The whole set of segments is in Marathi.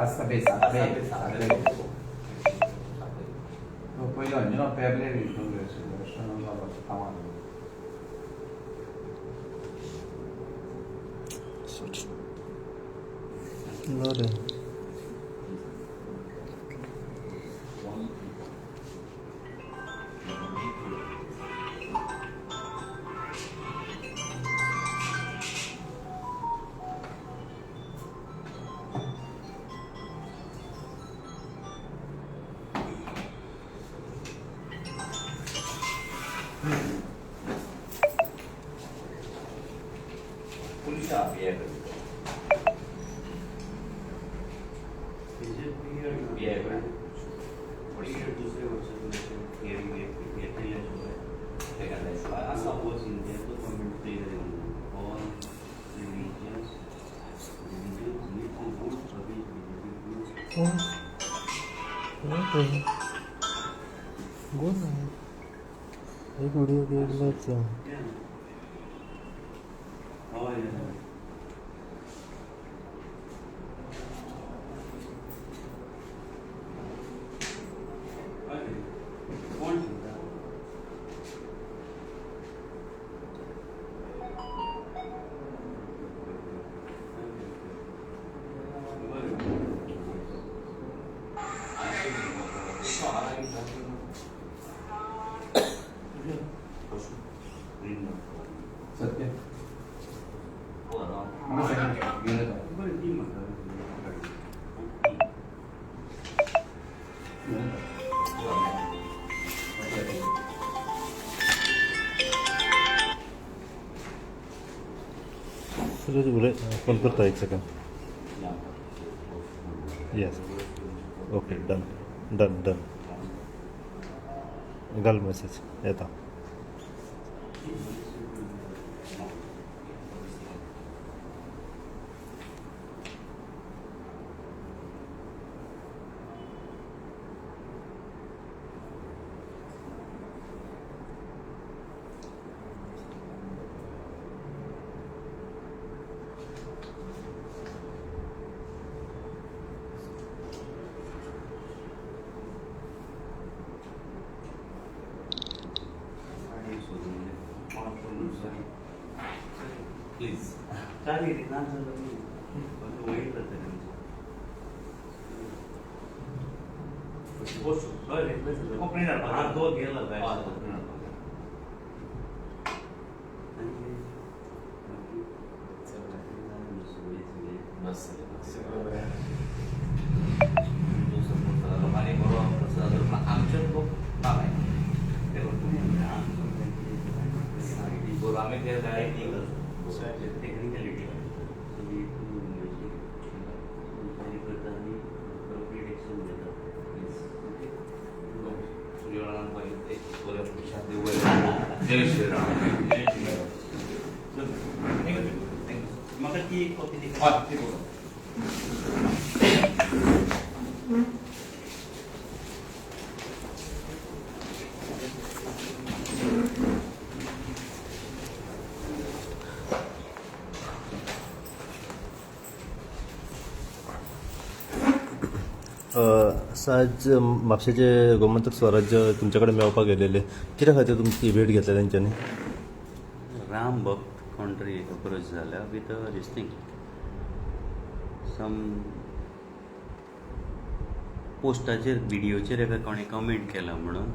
Sabe, poi ogni no per le ridurre sono la avanti. Lore. Polizia piega. Piega. दूसरे वर्षन में थियरी में थिएटर या जो है Piega adesso. सपोज इंडिया तो कमेंट दे रहे हैं और रिलीजियस नीड टू गुड सभी Okay. Good. एक वीडियो देख लेते हैं. और कौन Sette. Ma sai che viene da. Suraj बोले फोन करता एक सेकंड. Yes. Okay, done. घाल मेसेज येता. Please. चालेल ना पण वाईट होतं बस कोकणी हा तो गेला काय Romani baru आमच्या खूप काम आहे baru आम्ही त्या गाडी टेक्निकॅलिटी जय श्रीराम. मग ती कॉपी आज म्हापशेचे गोमंतक स्वराज्य तुमच्याकडे मेळपाक गेलेले कित्या खातीर तुमची भेट घेतल्या तेंच्यांनी. राम भक्त कोणतरी अप्रोच झाला विथ दिस थिंग सम पोस्टाचेर व्हिडिओचेर एका कोणें कमेंट केला म्हणून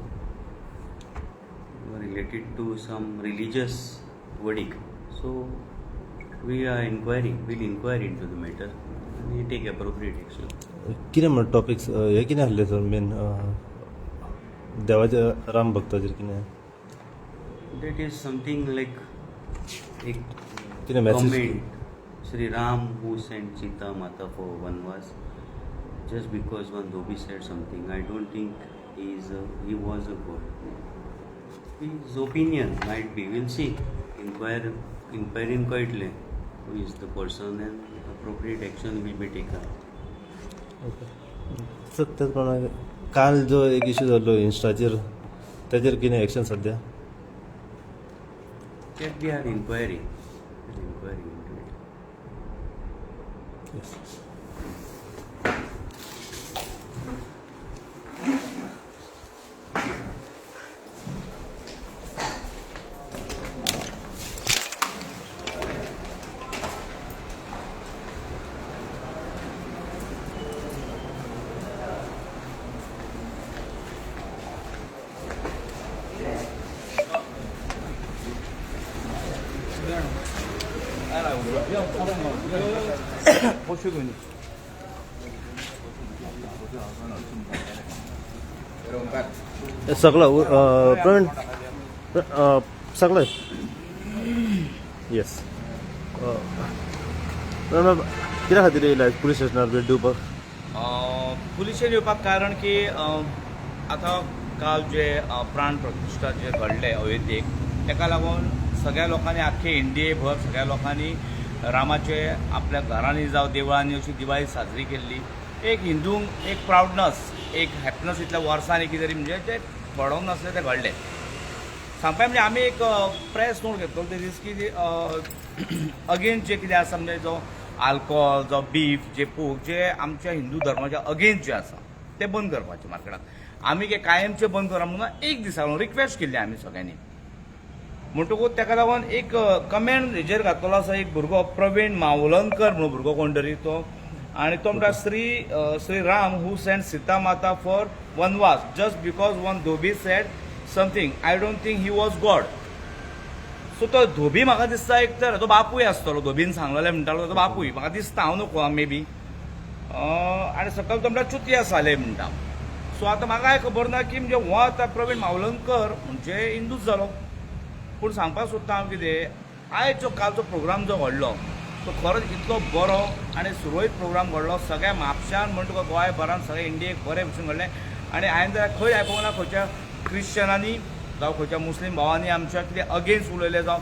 रिलेटेड टू सम रिलीजियस वडीक so we are will inquire into the matter आनी टेक एप्रोप्रिएट एक्शन. कितें म्हण टॉपिक्स हे कितें आसले सर मेन देवाच्या राम भक्ताचेर कितें दॅट इज समथींग लायक एक कितें message. comment Sri Ram who sent Sita Mata for Vanvas just because one Dhobi said something. I don't think he was a god. His opinion might be. We'll see. Inquiring quietly who is the person and appropriate action will be taken. Sir त्याच प्रमाणे काल जो एक इश्यू जाल्लो इंस्टाचेर ताचेर कितें एक्शन सद्या. That we are inquiring into it. Yes. सगळं प्रवीण सगळं येस कित्या खातीर येयला पुलीस स्टेशनार भेट दिवपाक पुलिशेन येवपाक कारण की आतां काल जे प्राण प्रतिश्ठा जे घडले अयोध्येक ताका लागून सगळ्या लोकांनी आख्खे इंडिये भर सगळ्या लोकांनी रामाचे आपल्या घरांनी जावं देवळांनी अशी दिवाळी साजरी केल्ली एक हिंदूंक एक प्रावडनस एक हॅपीनस इतल्या वर्सांनी कितें तरी म्हणजे ते घडोवंक नासलें तें घडलें सांगपाक म्हणजे आमी एक प्रेस नोट घेतलो ते दीस की अगेन्स्ट जे कितें आसा म्हणजे जो आल्कोहॉल जो बीफ जे पूक जे आमच्या हिंदू धर्माच्या अगेन्स्ट जे आसा ते बंद करपाचे मार्केटात आमी ते कायमचे बंद करा म्हणून एक दिसा रिक्वेस्ट केल्ली आमी सगळ्यांनी म्हणटकूच ताका लागून एक कमेंट हेजेर घातलेलो आसा एक भुरगो प्रवीण मावलनकर म्हणून भुरगो कोण तरी तो आनी तो म्हणटा श्री राम हू सेंड सीता माता फॉर वनवास just because one Dhobi sed something I don't think he was God so तो धोबी म्हाका दिसता एक तर तो बापूय आसतलो धोबीन सांगलेलें म्हणटालो तो बापूय म्हाका दिसता हांव नको मे बी आनी सकयल तो म्हणटा चुतिया साले म्हणटा सो आतां म्हाकाय खबर ना की म्हणजे हो आतां प्रवीण मावलनकर म्हणजे हिंदूच जालो पूण सांगपाक सोदता हांव कितें आयज जो कालचो प्रोग्राम जो घडलो तो खरोच इतलो बरो आनी सुरळीत प्रोग्राम घडलो सगळ्या म्हापशान म्हणटा गोंयभरान सगळे इंडियेक बरे भशेन घडलें आनी हांवें जर खंय आयकूंक ना खंयच्या क्रिश्चनांनी जावं खंयच्या मुस्लीम भावांनी आमच्या कितें अगेन्स्ट उलयलें जावं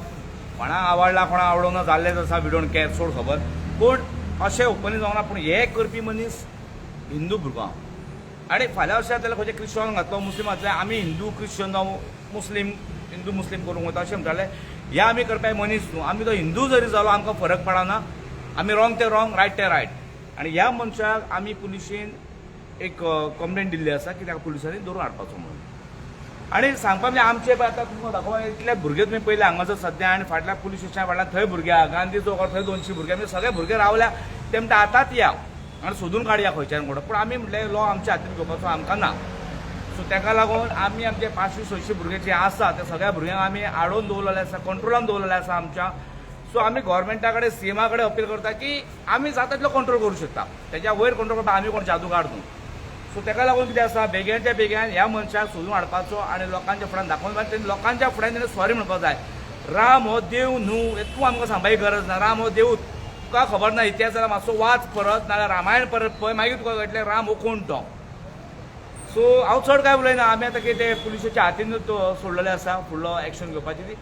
कोणाक आवडला कोणाक आवडोना जाल्लेच आसा वी डोंट केअर सोड खबर पूण अशें ओपनली जावना पूण हे करपी मनीस हिंदू भुरगो आनी फाल्यां अशें जातलें खंयच्या क्रिश्चन घातलो मुस्लीम घातले आमी हिंदू क्रिश्चन जावं मुस्लीम हिंदू मुस्लीम करूंक वता अशें म्हणटाले हे आमी करपाक मनीस न्हू आमी तो हिंदू जरी जालो आमकां फरक पडना आमी रॉंग ते रॉंग रायट ते रायट आनी ह्या मनशाक आमी पुलिशेन एक कंप्लेंट दिल्ली आसा की ताका पुलिसांनी धरून हाडपाचो म्हणून आनी सांगपाक म्हणजे आमचे पळय आतां तुमकां दाखोवपाक इतले भुरगे तुमी पयले हांगासर सद्या आनी फाटल्या पुलीस स्टेशना फाटल्यान थंय भुरगे आहा गांधी चौकात थंय 200 भुरगे म्हणजे सगळे भुरगे रावल्या ते म्हणटा आतांच या आनी सोदून काडया खंयच्यान कोण पूण आमी म्हटलें लॉ आमच्या हातीन घेवपाचो आमकां ना सो ताका लागून आमी आमचे 500-600 भुरगे जे आसा ते सगळ्या भुरग्यांक आमी आडोवन दवरलेले आसा कंट्रोलान दवरलेले आसा आमच्या सो आमी गव्हर्मेंटा कडेन सीएमा कडेन अपील करता की आमी जाता तितलो कंट्रोल करूं शकता तेच्या वयर कंट्रोल करपाक आमी कोण जादूगार न्हू सो ताका लागून कितें आसा बेगीनच्या बेगीन ह्या मनशाक सोदून हाडपाचो आनी लोकांच्या फुड्यान दाखोवन तेणी लोकांच्या फुड्यान तेणें सॉरी म्हणपाक जाय राम हो देव न्हू तूं आमकां सांगपाची गरज ना राम हो देव तुका खबर ना इतिहास जाल्यार मातसो वाच परत नाल्यार रामायण परत पळय मागीर तुका कळटलें राम हो कोण तो सो हांव चड काय उलयना आमी आतां कितें पुलिशेच्या हातीनूच सोडलेलें आसा फुडलो एक्शन घेवपाची ती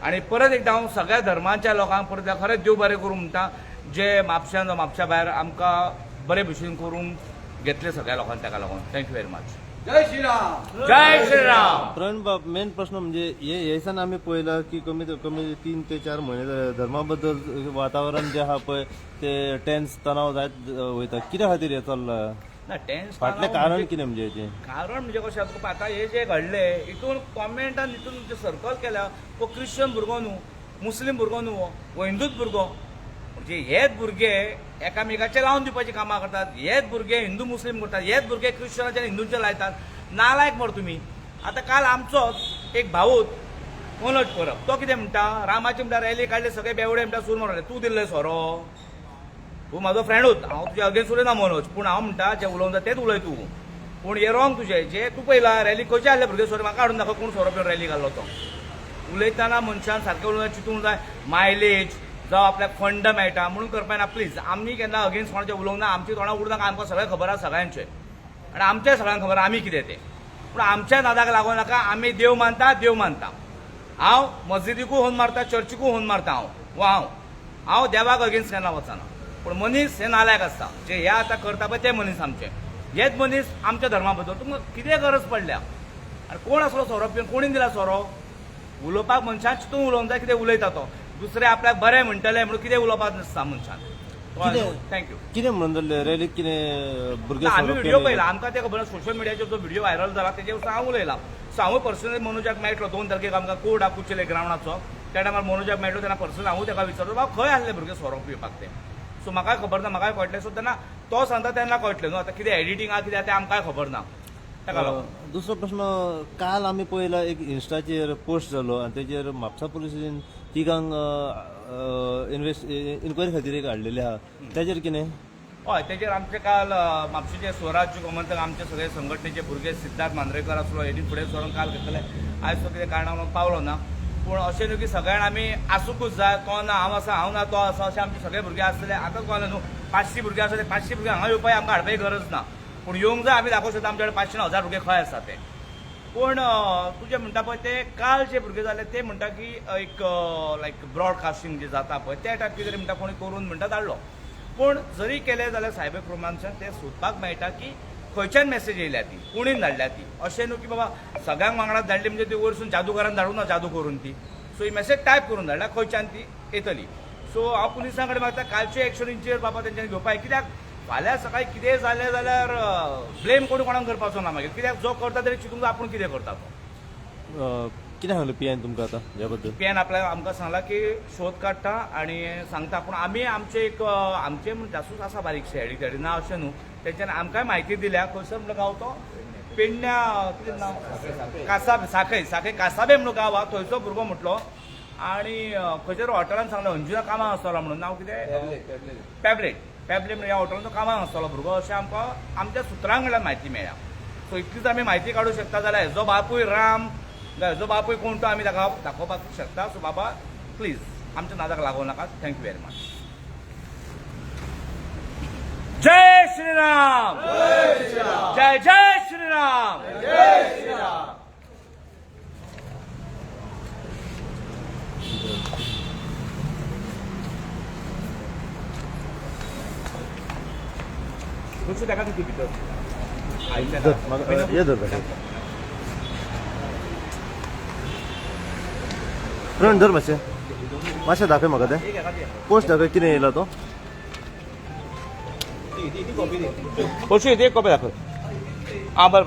आनी परत एकदां हांव सगळ्या धर्माच्या लोकांक परत खरेंच देव बरें करूं म्हणटा जे म्हापशान म्हापशा भायर आमकां बरे भशेन करून घेतले सगळ्या लोकांक ताका लागून थँक्यू व्हेरी मच जय श्रीराम जय श्रीराम प्रवीण बाब मेन प्रश्न म्हणजे हे दिसान आमी पळयला की कमीत कमी 3 ते 4 म्हयने जाले धर्मा बद्दल वातावरण जे आहा पळय ते टेन्स तणाव जायत वयता कित्या खातीर हे चल्ला ना टेन्स फाटलें कारण कितें म्हणजे हेचें कारण म्हणजे कशें तुका आतां हे जे घडले हितून कॉमेंटान हितून जे सर्कल केल्या तो क्रिश्चन भुरगो न्हू मुस्लीम भुरगो न्हू हो हिंदूच भुरगो म्हणजे हेच भुरगे एकामेकाचे लावन दिवपाची कामां करतात हेच भुरगे हिंदू मुस्लीम करतात हेच भुरगे क्रिश्चनाचे हिंदूंचे लायतात नालायक मर तुमी आतां काल आमचोच एक भाऊच मनोज परब तो कितें म्हणटा रामाची म्हणटा रॅली काडली सगळे बेवडे म्हणटा सूर मारले तूं दिल्ले सोरो तूं म्हाजो फ्रेंडूच हांव तुजे अगेन्स्ट उलयना मनोज पूण हांव म्हणटा जें उलोवंक जाय तेंच उलय तूं पूण हे रॉंग तुजें जे तूं पयला रॅली खंयचे आहले भुरगे सोरो म्हाका हाडून दाखय कोण सोरो पेवन रॅली घाल्लो तो उलयतना मनशान सारकें उलोवंक चिंतूंक जाय मायलेज जावं आपल्याक फंड मेळटा म्हणून करपाना प्लीज आमी केन्ना अगेन्स्ट कोणाचें उलोवंक ना आमची तोंडां उडोवंक आमकां सगळें खबर आसा सगळ्यांचें आनी आमच्या सगळ्यांक खबर आमी कितें तें पूण आमच्या नादाक लागूं नाका आमी देव मानता हांव मस्जिदीकूय होन मारता चर्चीकूय होन मारता हांव देवाक अगेन्स्ट केन्ना वचना पूण मनीस हे नालायक आसता जे हे आतां करता पळय ते मनीस आमचे हेच मनीस आमच्या धर्मा बद्दल तुमकां कितें गरज पडल्या आनी कोण असलो सोरो पिवन कोणी दिला सोरो उलोवपाक मनशान चिंतून उलोवंक जाय कितें उलयता तो दुसरे आपल्याक बरें म्हणटले म्हणून कितें उलोवपाक नासता मनशान थँक्यू कितें म्हणून जाल्लें रॅलीक कितें भुरगे आमी व्हिडिओ पळयला आमकां ते खबर सोशल मिडियाचेर जो व्हिडिओ व्हायरल जाला तेजे वरसून हांव उलयला सो हांवूय पर्सनली मनोजाक मेळटलो 2 तारखेक आमकां कोर्ट आहा कुचेले ग्रावंडाचो त्या टायमार मनोजाक मेळटलो तेन्ना पर्सनली हांवूय ताका विचारलो बाबा खंय आहले भुरगे सोरो पिवपाक ते सो म्हाकाय खबर ना म्हाकाय कळटलें सो तेन्ना तो सांगता तेन्ना कळटलें न्हू आतां कितें एडिटींग आहा कितें तें आमकांय खबर ना ताका लागून दुसरो प्रश्न काल आमी पळयला एक इन्स्टाचेर पोस्ट जालो आनी तेजेर म्हापसा पुलिस स्टेशन तिगांक इन्क्वायरी खातीर एक हाडलेली आहा तेजेर कितें? हय तेजेर आमचे काल म्हापशेचे स्वराज्य गोमंतक आमचे सगळे संघटनेचे भुरगे सिद्धार्थ मांद्रेकर आसलो हेणी फुडें सरून काल घेतले आयज तो कितें कारणान पावलो ना पूण अशें न्हू की सगळ्यान आमी आसूंकूच जाय तो ना हांव आसा हांव ना तो आसा अशें आमचे सगळे भुरगे आसतले आतां कळना न्हू 500 भुरगे आसा ते 500 भुरगे हांगा येवपाक आमकां हाडपाची गरज ना पूण येवंक जाय आमी दाखोवंक शकता आमचे कडेन 500 1000 भुरगे खंय आसा ते पूण तुजें म्हणटा पळय ते काल जे भुरगे जाले ते म्हणटा की एक लायक ब्रॉडकास्टिंग जे जाता पळय त्या टायप कितें म्हणटा कोणी करून म्हणटा धाडलो पूण जरी केलें जाल्यार सायबर क्रायमांतल्यान तें सोदपाक मेळटा की खंयच्यान मेसेज येयल्या ती कोणीन धाडल्या ती अशें न्हू की बाबा सगळ्यांक वांगडा धाडली म्हणजे ती वरसून जादूगारान धाडूं ना जादू करून ती सो ही मेसेज टायप करून धाडल्या खंयच्यान ती येतली सो हांव पुलिसां कडेन मागता कालचे एक्शनीचेर बाबा तेंच्यांनी घेवपाक कित्याक फाल्यां सकाळी कितें जालें जाल्यार ब्लेम कोणी कोणाक करपाचो ना मागीर कित्याक जो करता तरी चिंतूंक जाय आपूण कितें करता तो कितें सांगलें पीआयन तुमकां आतां ह्या बद्दल? पीएन आमकां सांगला की शोध काडटा आनी सांगता पूण आमी आमचे एक आमचे जासूस आसा बारीकशे एडिटरी ना अशें न्हू तेंच्यानी आमकांय म्हायती दिल्या खंयसर म्हणून गांव तो पेडण्या कितें नांव कासाबे साखळे कासाबे म्हणून गांव आहा थंयचो भुरगो म्हटलो आनी खंयच्या हॉटेलान सांगलें अंजुना कामाक आसतलो म्हणून नांव कितें पॅबलेट म्हणून ह्या हॉटेलान तो कामाक आसतलो भुरगो अशें आमकां आमच्या सुत्रां कडल्यान म्हायती मेळ्ळ्या सो इतलीच आमी म्हायती काडूंक शकता जाल्यार हेजो बापूय राम जो बापूय कोण तो आमी ताका दाखोवपाक शकता सो बाबा प्लीज आमच्या नादाक लागूं नाका थँक्यू व्हेरी मच जय श्रीराम जय जय श्रीराम ताका किती भितर ये धर फ्रंट धर मातशें दाखय म्हाका तें पोस्ट दाखय कितें येयला तो कशी एक कॉपी दाखय आं बरें